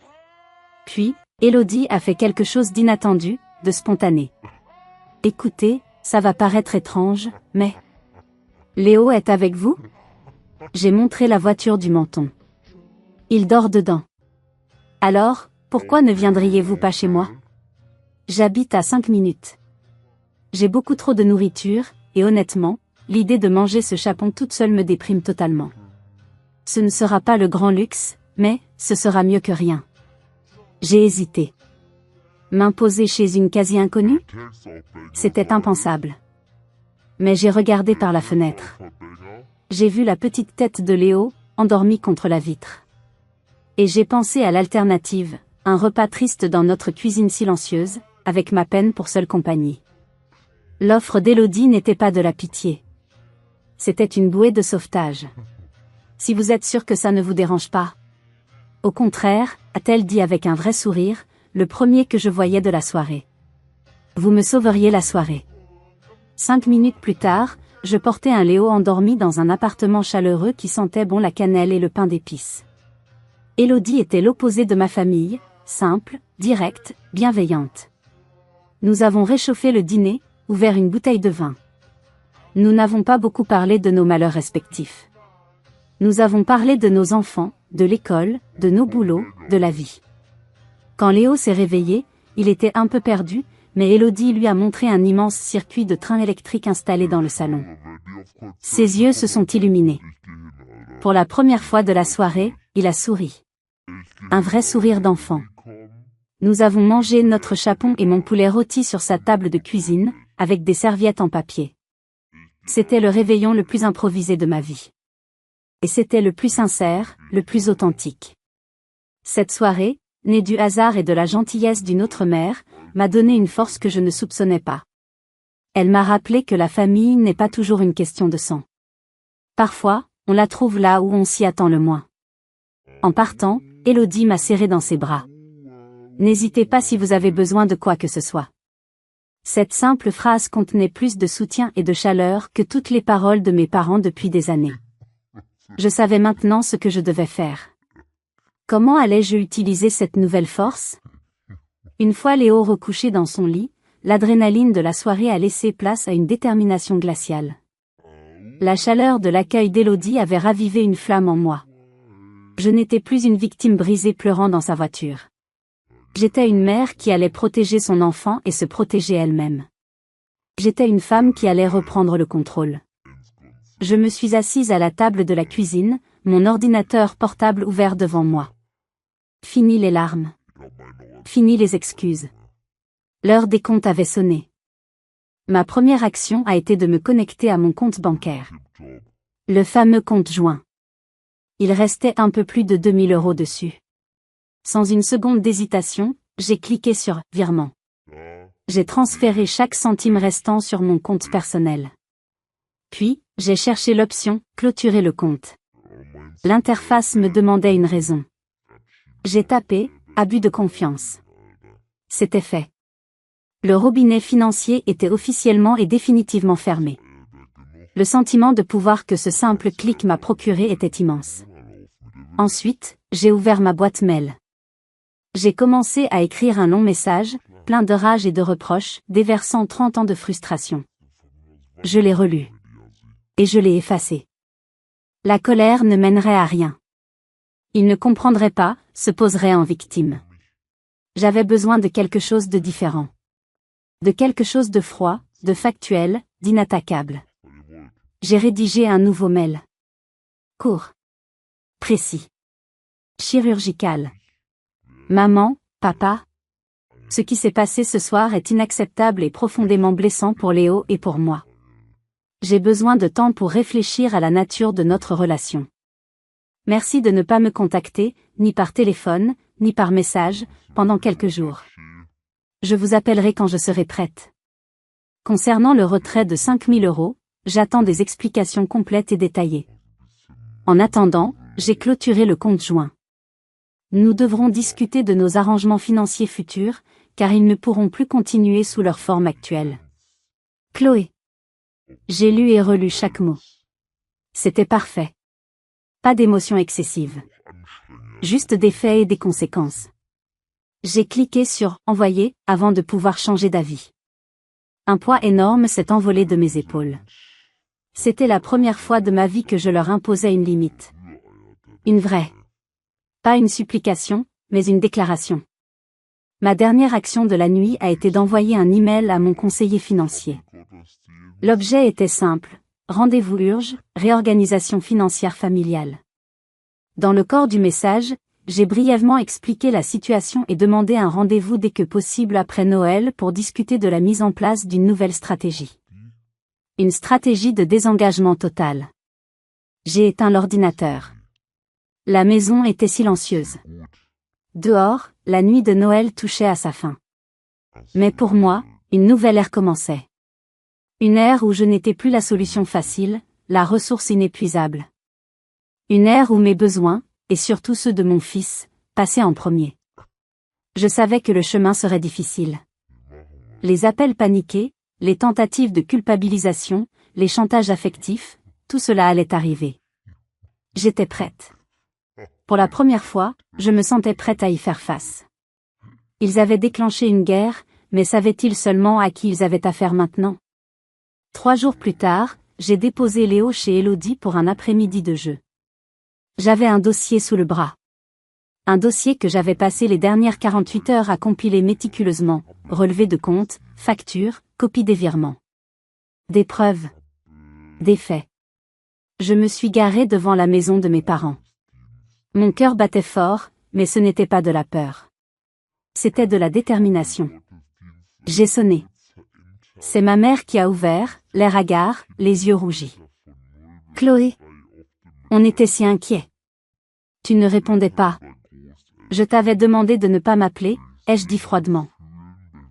Puis, Élodie a fait quelque chose d'inattendu, de spontané. Écoutez, ça va paraître étrange, mais... Léo est avec vous? J'ai montré la voiture du Menton. Il dort dedans. Alors, pourquoi ne viendriez-vous pas chez moi? J'habite à 5 minutes. J'ai beaucoup trop de nourriture, et honnêtement, l'idée de manger ce chapon toute seule me déprime totalement. Ce ne sera pas le grand luxe, mais ce sera mieux que rien. J'ai hésité. M'imposer chez une quasi-inconnue? C'était impensable. Mais j'ai regardé par la fenêtre. J'ai vu la petite tête de Léo, endormie contre la vitre. Et j'ai pensé à l'alternative, un repas triste dans notre cuisine silencieuse, avec ma peine pour seule compagnie. L'offre d'Élodie n'était pas de la pitié. C'était une bouée de sauvetage. Si vous êtes sûr que ça ne vous dérange pas. Au contraire, a-t-elle dit avec un vrai sourire, le premier que je voyais de la soirée. Vous me sauveriez la soirée. 5 minutes plus tard, je portais un Léo endormi dans un appartement chaleureux qui sentait bon la cannelle et le pain d'épices. Élodie était l'opposé de ma famille, simple, directe, bienveillante. Nous avons réchauffé le dîner, ouvert une bouteille de vin. Nous n'avons pas beaucoup parlé de nos malheurs respectifs. Nous avons parlé de nos enfants, de l'école, de nos boulots, de la vie. Quand Léo s'est réveillé, il était un peu perdu, mais Élodie lui a montré un immense circuit de train électrique installé dans le salon. Ses yeux se sont illuminés. Pour la première fois de la soirée, il a souri. Un vrai sourire d'enfant. Nous avons mangé notre chapon et mon poulet rôti sur sa table de cuisine, avec des serviettes en papier. C'était le réveillon le plus improvisé de ma vie. Et c'était le plus sincère, le plus authentique. Cette soirée, née du hasard et de la gentillesse d'une autre mère, m'a donné une force que je ne soupçonnais pas. Elle m'a rappelé que la famille n'est pas toujours une question de sang. Parfois, on la trouve là où on s'y attend le moins. En partant, Élodie m'a serré dans ses bras. N'hésitez pas si vous avez besoin de quoi que ce soit. Cette simple phrase contenait plus de soutien et de chaleur que toutes les paroles de mes parents depuis des années. Je savais maintenant ce que je devais faire. Comment allais-je utiliser cette nouvelle force? Une fois Léo recouché dans son lit, l'adrénaline de la soirée a laissé place à une détermination glaciale. La chaleur de l'accueil d'Élodie avait ravivé une flamme en moi. Je n'étais plus une victime brisée pleurant dans sa voiture. J'étais une mère qui allait protéger son enfant et se protéger elle-même. J'étais une femme qui allait reprendre le contrôle. Je me suis assise à la table de la cuisine, mon ordinateur portable ouvert devant moi. Fini les larmes. Fini les excuses. L'heure des comptes avait sonné. Ma première action a été de me connecter à mon compte bancaire. Le fameux compte joint. Il restait un peu plus de 2000 € dessus. Sans une seconde d'hésitation, j'ai cliqué sur « Virement ». J'ai transféré chaque centime restant sur mon compte personnel. Puis, j'ai cherché l'option « Clôturer le compte ». L'interface me demandait une raison. J'ai tapé « Abus de confiance ». C'était fait. Le robinet financier était officiellement et définitivement fermé. Le sentiment de pouvoir que ce simple clic m'a procuré était immense. Ensuite, j'ai ouvert ma boîte mail. J'ai commencé à écrire un long message, plein de rage et de reproches, déversant 30 ans de frustration. Je l'ai relu. Et je l'ai effacé. La colère ne mènerait à rien. Il ne comprendrait pas, se poserait en victime. J'avais besoin de quelque chose de différent. De quelque chose de froid, de factuel, d'inattaquable. J'ai rédigé un nouveau mail. Court. Précis. Chirurgical. Maman, papa. Ce qui s'est passé ce soir est inacceptable et profondément blessant pour Léo et pour moi. J'ai besoin de temps pour réfléchir à la nature de notre relation. Merci de ne pas me contacter, ni par téléphone, ni par message, pendant quelques jours. Je vous appellerai quand je serai prête. Concernant le retrait de 5000 €, j'attends des explications complètes et détaillées. En attendant, j'ai clôturé le compte joint. Nous devrons discuter de nos arrangements financiers futurs, car ils ne pourront plus continuer sous leur forme actuelle. Chloé. J'ai lu et relu chaque mot. C'était parfait. Pas d'émotion excessive. Juste des faits et des conséquences. J'ai cliqué sur « Envoyer » avant de pouvoir changer d'avis. Un poids énorme s'est envolé de mes épaules. C'était la première fois de ma vie que je leur imposais une limite. Une vraie. Pas une supplication, mais une déclaration. Ma dernière action de la nuit a été d'envoyer un email à mon conseiller financier. L'objet était simple. Rendez-vous urge, réorganisation financière familiale. Dans le corps du message, j'ai brièvement expliqué la situation et demandé un rendez-vous dès que possible après Noël pour discuter de la mise en place d'une nouvelle stratégie. Une stratégie de désengagement total. J'ai éteint l'ordinateur. La maison était silencieuse. Dehors, la nuit de Noël touchait à sa fin. Mais pour moi, une nouvelle ère commençait. Une ère où je n'étais plus la solution facile, la ressource inépuisable. Une ère où mes besoins, et surtout ceux de mon fils, passaient en premier. Je savais que le chemin serait difficile. Les appels paniqués, les tentatives de culpabilisation, les chantages affectifs, tout cela allait arriver. J'étais prête. Pour la première fois, je me sentais prête à y faire face. Ils avaient déclenché une guerre, mais savaient-ils seulement à qui ils avaient affaire maintenant? 3 jours plus tard, j'ai déposé Léo chez Elodie pour un après-midi de jeu. J'avais un dossier sous le bras. Un dossier que j'avais passé les dernières 48 heures à compiler méticuleusement, relevé de comptes, factures, copies des virements. Des preuves. Des faits. Je me suis garée devant la maison de mes parents. Mon cœur battait fort, mais ce n'était pas de la peur. C'était de la détermination. J'ai sonné. C'est ma mère qui a ouvert, l'air hagard, les yeux rougis. Chloé. On était si inquiets. Tu ne répondais pas. Je t'avais demandé de ne pas m'appeler, ai-je dit froidement.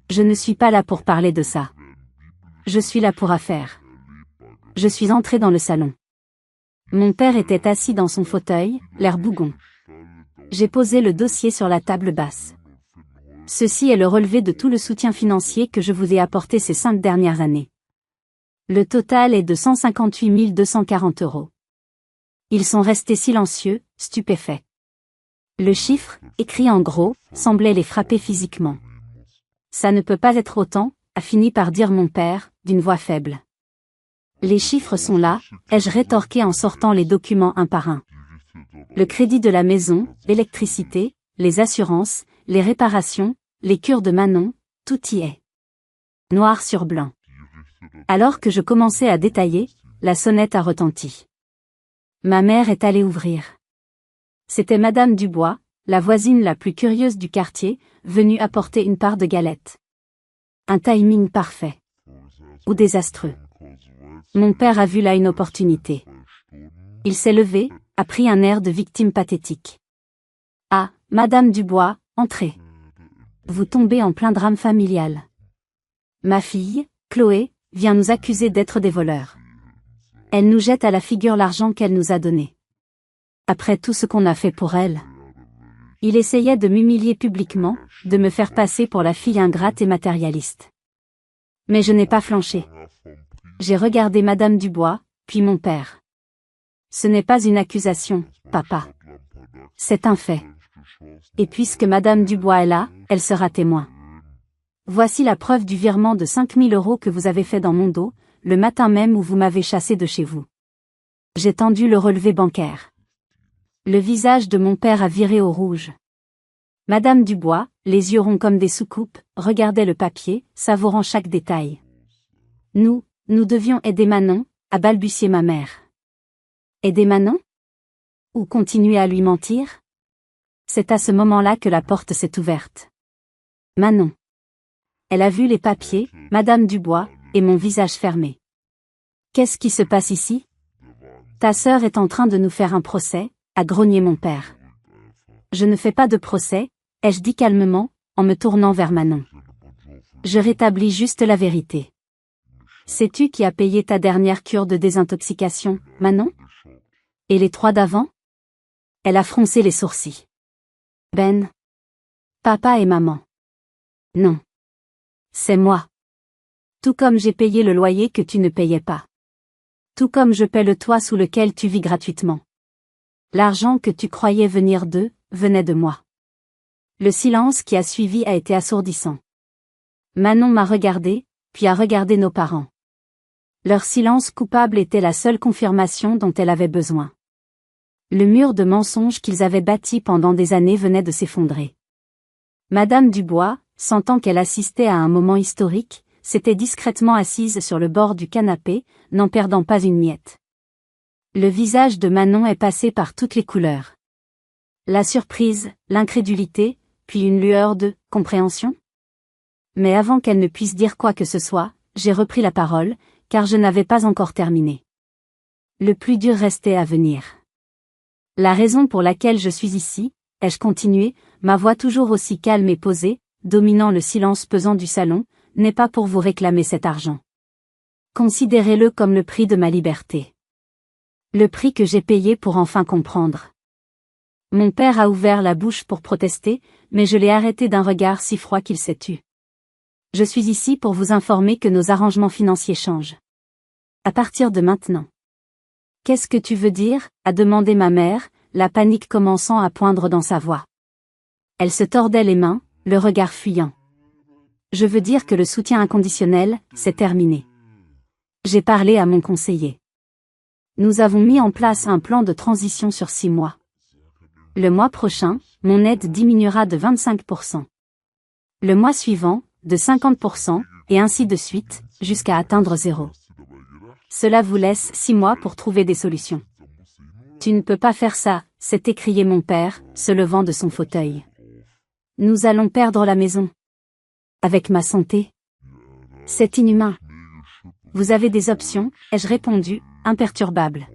Je ne suis pas là pour parler de ça. Je suis là pour affaires. Je suis entrée dans le salon. Mon père était assis dans son fauteuil, l'air bougon. J'ai posé le dossier sur la table basse. Ceci est le relevé de tout le soutien financier que je vous ai apporté ces 5 dernières années. Le total est de 158 240 €. Ils sont restés silencieux, stupéfaits. Le chiffre, écrit en gros, semblait les frapper physiquement. Ça ne peut pas être autant, a fini par dire mon père, d'une voix faible. Les chiffres sont là, ai-je rétorqué en sortant les documents un par un. Le crédit de la maison, l'électricité, les assurances, les réparations, les cures de Manon, tout y est. Noir sur blanc. Alors que je commençais à détailler, la sonnette a retenti. Ma mère est allée ouvrir. C'était Madame Dubois, la voisine la plus curieuse du quartier, venue apporter une part de galette. Un timing parfait. Ou désastreux. Mon père a vu là une opportunité. Il s'est levé, a pris un air de victime pathétique. Ah, Madame Dubois, entrez. Vous tombez en plein drame familial. Ma fille, Chloé, vient nous accuser d'être des voleurs. Elle nous jette à la figure l'argent qu'elle nous a donné. Après tout ce qu'on a fait pour elle. Il essayait de m'humilier publiquement, de me faire passer pour la fille ingrate et matérialiste. Mais je n'ai pas flanché. J'ai regardé Madame Dubois, puis mon père. Ce n'est pas une accusation, papa. C'est un fait. Et puisque Madame Dubois est là, elle sera témoin. Voici la preuve du virement de 5 000 € que vous avez fait dans mon dos, le matin même où vous m'avez chassé de chez vous. J'ai tendu le relevé bancaire. Le visage de mon père a viré au rouge. Madame Dubois, les yeux ronds comme des soucoupes, regardait le papier, savourant chaque détail. Nous devions aider Manon, a balbutié ma mère. Aider Manon? Ou continuer à lui mentir? C'est à ce moment-là que la porte s'est ouverte. Manon. Elle a vu les papiers, Madame Dubois, et mon visage fermé. Qu'est-ce qui se passe ici? Ta sœur est en train de nous faire un procès, a grogné mon père. Je ne fais pas de procès, ai-je dit calmement, en me tournant vers Manon. Je rétablis juste la vérité. Sais-tu qui a payé ta dernière cure de désintoxication, Manon? Et les 3 d'avant? Elle a froncé les sourcils. Ben. Papa et maman. Non. C'est moi. Tout comme j'ai payé le loyer que tu ne payais pas. Tout comme je paie le toit sous lequel tu vis gratuitement. L'argent que tu croyais venir d'eux, venait de moi. Le silence qui a suivi a été assourdissant. Manon m'a regardé, puis a regardé nos parents. Leur silence coupable était la seule confirmation dont elle avait besoin. Le mur de mensonges qu'ils avaient bâti pendant des années venait de s'effondrer. Madame Dubois, sentant qu'elle assistait à un moment historique, s'était discrètement assise sur le bord du canapé, n'en perdant pas une miette. Le visage de Manon est passé par toutes les couleurs. La surprise, l'incrédulité, puis une lueur de compréhension. Mais avant qu'elle ne puisse dire quoi que ce soit, j'ai repris la parole, car je n'avais pas encore terminé. Le plus dur restait à venir. La raison pour laquelle je suis ici, ai-je continué, ma voix toujours aussi calme et posée, dominant le silence pesant du salon, n'est pas pour vous réclamer cet argent. Considérez-le comme le prix de ma liberté. Le prix que j'ai payé pour enfin comprendre. Mon père a ouvert la bouche pour protester, mais je l'ai arrêté d'un regard si froid qu'il s'est tu. Je suis ici pour vous informer que nos arrangements financiers changent. À partir de maintenant. Qu'est-ce que tu veux dire, a demandé ma mère, la panique commençant à poindre dans sa voix. Elle se tordait les mains, le regard fuyant. Je veux dire que le soutien inconditionnel, c'est terminé. J'ai parlé à mon conseiller. Nous avons mis en place un plan de transition sur 6 mois. Le mois prochain, mon aide diminuera de 25%. Le mois suivant, de 50%, et ainsi de suite, jusqu'à atteindre 0. Cela vous laisse 6 mois pour trouver des solutions. Tu ne peux pas faire ça, s'est écrié mon père, se levant de son fauteuil. Nous allons perdre la maison. Avec ma santé. C'est inhumain. Vous avez des options, ai-je répondu, imperturbable.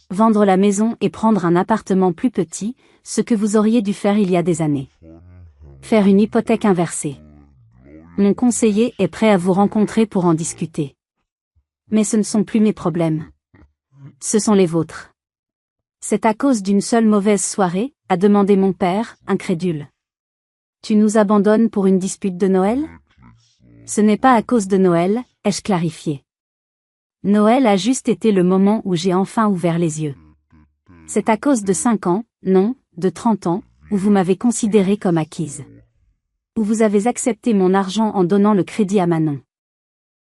Vendre la maison et prendre un appartement plus petit, ce que vous auriez dû faire il y a des années. Faire une hypothèque inversée. Mon conseiller est prêt à vous rencontrer pour en discuter. Mais ce ne sont plus mes problèmes. Ce sont les vôtres. C'est à cause d'une seule mauvaise soirée, a demandé mon père, incrédule. Tu nous abandonnes pour une dispute de Noël? Ce n'est pas à cause de Noël, ai-je clarifié. Noël a juste été le moment où j'ai enfin ouvert les yeux. C'est à cause de 5 ans, non, de 30 ans, où vous m'avez considérée comme acquise. Où vous avez accepté mon argent en donnant le crédit à Manon.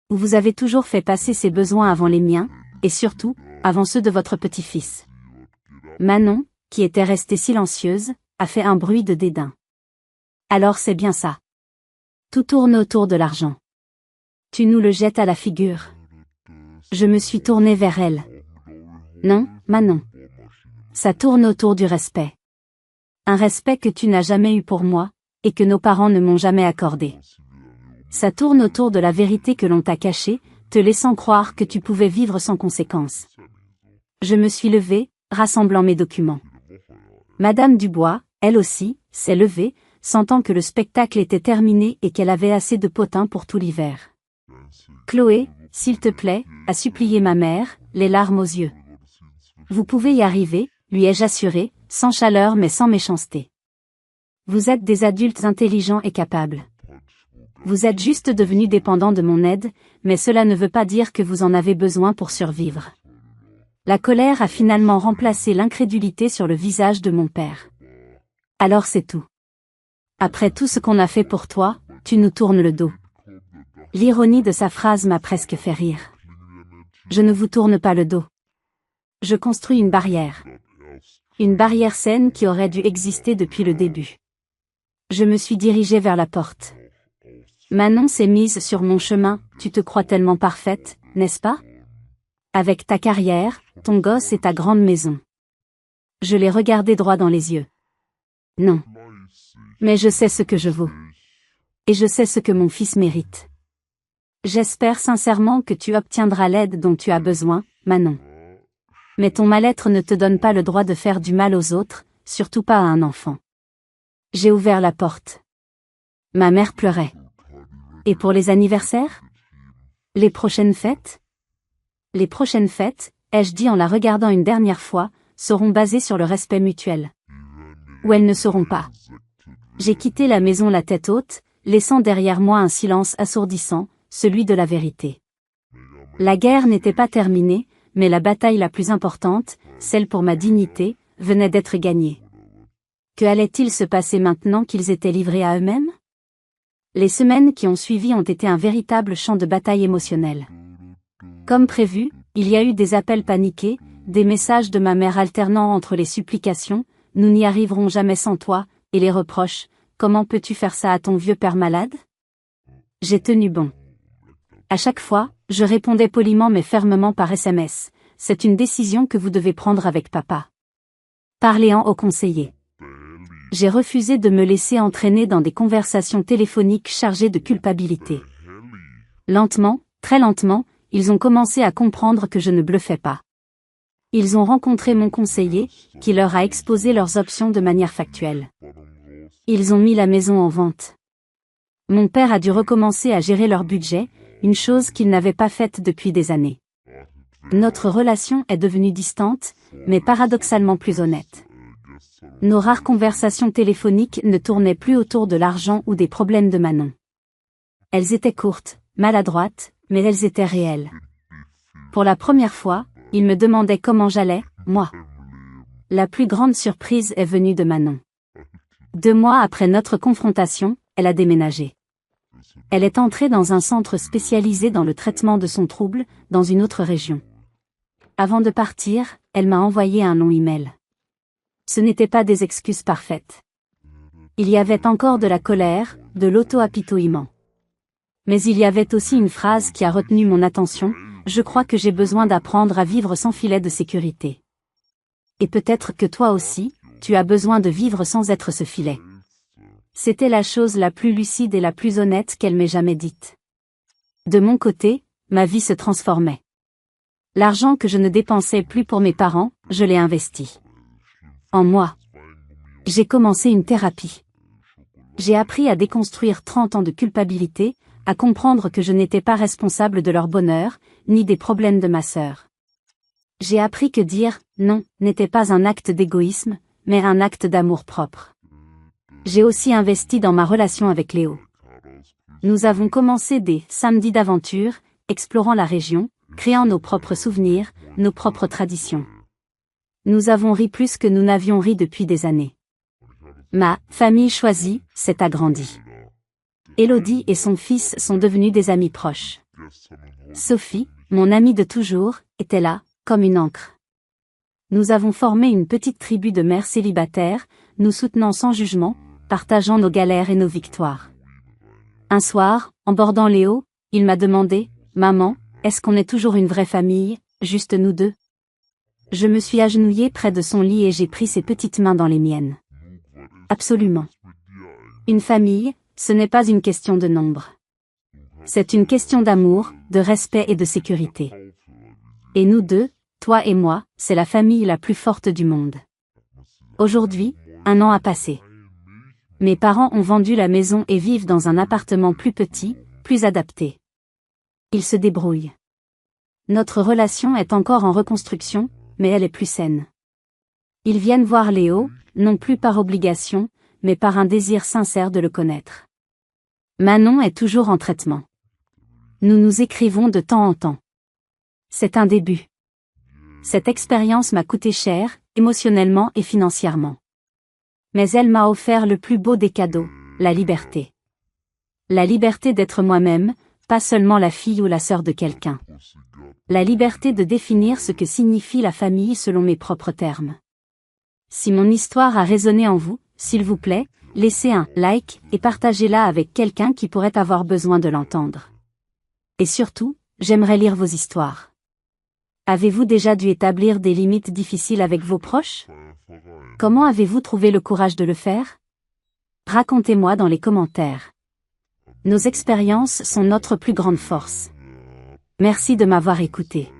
Où vous avez toujours fait passer ses besoins avant les miens, et surtout, avant ceux de votre petit-fils. Manon, qui était restée silencieuse, a fait un bruit de dédain. Alors c'est bien ça. Tout tourne autour de l'argent. Tu nous le jettes à la figure. Je me suis tournée vers elle. Non, Manon. Ça tourne autour du respect. Un respect que tu n'as jamais eu pour moi, et que nos parents ne m'ont jamais accordé. Ça tourne autour de la vérité que l'on t'a cachée, te laissant croire que tu pouvais vivre sans conséquence. Je me suis levée, rassemblant mes documents. Madame Dubois, elle aussi, s'est levée, sentant que le spectacle était terminé et qu'elle avait assez de potins pour tout l'hiver. Chloé, s'il te plaît, a supplié ma mère, les larmes aux yeux. Vous pouvez y arriver, lui ai-je assuré, sans chaleur mais sans méchanceté. Vous êtes des adultes intelligents et capables. Vous êtes juste devenus dépendants de mon aide, mais cela ne veut pas dire que vous en avez besoin pour survivre. La colère a finalement remplacé l'incrédulité sur le visage de mon père. Alors c'est tout. Après tout ce qu'on a fait pour toi, tu nous tournes le dos. L'ironie de sa phrase m'a presque fait rire. Je ne vous tourne pas le dos. Je construis une barrière. Une barrière saine qui aurait dû exister depuis le début. Je me suis dirigée vers la porte. Manon s'est mise sur mon chemin, tu te crois tellement parfaite, n'est-ce pas? Avec ta carrière, ton gosse et ta grande maison. Je l'ai regardé droit dans les yeux. Non. Mais je sais ce que je vaux. Et je sais ce que mon fils mérite. J'espère sincèrement que tu obtiendras l'aide dont tu as besoin, Manon. Mais ton mal-être ne te donne pas le droit de faire du mal aux autres, surtout pas à un enfant. J'ai ouvert la porte. Ma mère pleurait. Et pour les anniversaires? Les prochaines fêtes? Les prochaines fêtes, ai-je dit en la regardant une dernière fois, seront basées sur le respect mutuel. Ou elles ne seront pas. J'ai quitté la maison la tête haute, laissant derrière moi un silence assourdissant, celui de la vérité. La guerre n'était pas terminée, mais la bataille la plus importante, celle pour ma dignité, venait d'être gagnée. Que allait-il se passer maintenant qu'ils étaient livrés à eux-mêmes? Les semaines qui ont suivi ont été un véritable champ de bataille émotionnel. Comme prévu, il y a eu des appels paniqués, des messages de ma mère alternant entre les supplications, « Nous n'y arriverons jamais sans toi », et les reproches, « Comment peux-tu faire ça à ton vieux père malade ?» J'ai tenu bon. À chaque fois, je répondais poliment mais fermement par SMS, « C'est une décision que vous devez prendre avec papa. » Parléant au conseiller. J'ai refusé de me laisser entraîner dans des conversations téléphoniques chargées de culpabilité. Lentement, très lentement, ils ont commencé à comprendre que je ne bluffais pas. Ils ont rencontré mon conseiller, qui leur a exposé leurs options de manière factuelle. Ils ont mis la maison en vente. Mon père a dû recommencer à gérer leur budget, une chose qu'il n'avait pas faite depuis des années. Notre relation est devenue distante, mais paradoxalement plus honnête. Nos rares conversations téléphoniques ne tournaient plus autour de l'argent ou des problèmes de Manon. Elles étaient courtes, maladroites, mais elles étaient réelles. Pour la première fois, il me demandait comment j'allais, moi. La plus grande surprise est venue de Manon. 2 mois après notre confrontation, elle a déménagé. Elle est entrée dans un centre spécialisé dans le traitement de son trouble, dans une autre région. Avant de partir, elle m'a envoyé un long email. Ce n'étaient pas des excuses parfaites. Il y avait encore de la colère, de l'auto-apitoiement. Mais il y avait aussi une phrase qui a retenu mon attention, « Je crois que j'ai besoin d'apprendre à vivre sans filet de sécurité. » Et peut-être que toi aussi, tu as besoin de vivre sans être ce filet. C'était la chose la plus lucide et la plus honnête qu'elle m'ait jamais dite. De mon côté, ma vie se transformait. L'argent que je ne dépensais plus pour mes parents, je l'ai investi. En moi. J'ai commencé une thérapie. J'ai appris à déconstruire 30 ans de culpabilité, à comprendre que je n'étais pas responsable de leur bonheur, ni des problèmes de ma sœur. J'ai appris que dire « non » n'était pas un acte d'égoïsme, mais un acte d'amour-propre. J'ai aussi investi dans ma relation avec Léo. Nous avons commencé des « samedis d'aventure », explorant la région, créant nos propres souvenirs, nos propres traditions. Nous avons ri plus que nous n'avions ri depuis des années. Ma famille choisie s'est agrandie. Élodie et son fils sont devenus des amis proches. Sophie, mon amie de toujours, était là, comme une ancre. Nous avons formé une petite tribu de mères célibataires, nous soutenant sans jugement, partageant nos galères et nos victoires. Un soir, en bordant Léo, il m'a demandé, « Maman, est-ce qu'on est toujours une vraie famille, juste nous deux ?» Je me suis agenouillée près de son lit et j'ai pris ses petites mains dans les miennes. Absolument. Une famille, ce n'est pas une question de nombre. C'est une question d'amour, de respect et de sécurité. Et nous deux, toi et moi, c'est la famille la plus forte du monde. Aujourd'hui, 1 an a passé. Mes parents ont vendu la maison et vivent dans un appartement plus petit, plus adapté. Ils se débrouillent. Notre relation est encore en reconstruction, mais elle est plus saine. Ils viennent voir Léo, non plus par obligation, mais par un désir sincère de le connaître. Manon est toujours en traitement. Nous nous écrivons de temps en temps. C'est un début. Cette expérience m'a coûté cher, émotionnellement et financièrement. Mais elle m'a offert le plus beau des cadeaux, la liberté. La liberté d'être moi-même, pas seulement la fille ou la sœur de quelqu'un. La liberté de définir ce que signifie la famille selon mes propres termes. Si mon histoire a résonné en vous, s'il vous plaît, laissez un like et partagez-la avec quelqu'un qui pourrait avoir besoin de l'entendre. Et surtout, j'aimerais lire vos histoires. Avez-vous déjà dû établir des limites difficiles avec vos proches? Comment avez-vous trouvé le courage de le faire? Racontez-moi dans les commentaires. Nos expériences sont notre plus grande force. Merci de m'avoir écouté.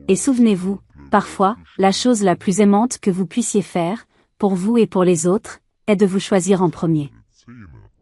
Et souvenez-vous, parfois, la chose la plus aimante que vous puissiez faire, pour vous et pour les autres, est de vous choisir en premier.